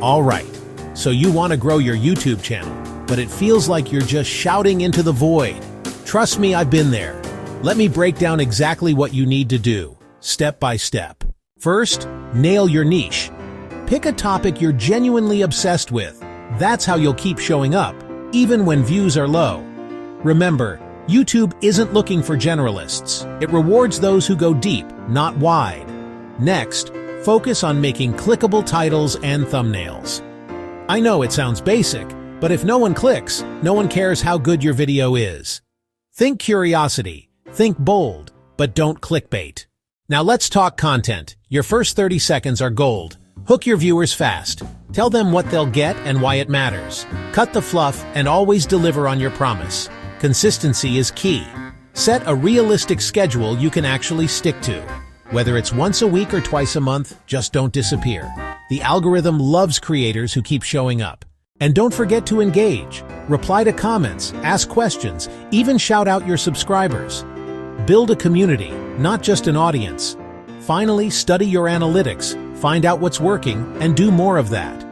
Alright, so you want to grow your YouTube channel, but it feels like you're just shouting into the void. Trust me, I've been there. Let me break down exactly what you need to do, step by step. First, nail your niche. Pick a topic you're genuinely obsessed with. That's how you'll keep showing up, even when views are low. Remember, YouTube isn't looking for generalists. It rewards those who go deep, not wide. Next, focus on making clickable titles and thumbnails. I know it sounds basic, but if no one clicks, no one cares how good your video is. Think curiosity, think bold, but don't clickbait. Now let's talk content. Your first 30 seconds are gold. Hook your viewers fast. Tell them what they'll get and why it matters. Cut the fluff and always deliver on your promise. Consistency is key. Set a realistic schedule you can actually stick to. Whether it's once a week or twice a month, just don't disappear. The algorithm loves creators who keep showing up. And don't forget to engage. Reply to comments, ask questions, even shout out your subscribers. Build a community, not just an audience. Finally, study your analytics, find out what's working, and do more of that.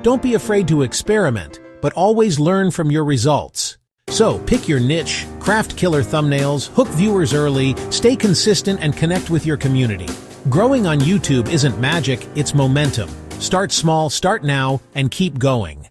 Don't be afraid to experiment, but always learn from your results. So, pick your niche, craft killer thumbnails, hook viewers early, stay consistent, and connect with your community. Growing on YouTube isn't magic, it's momentum. Start small, start now, and keep going.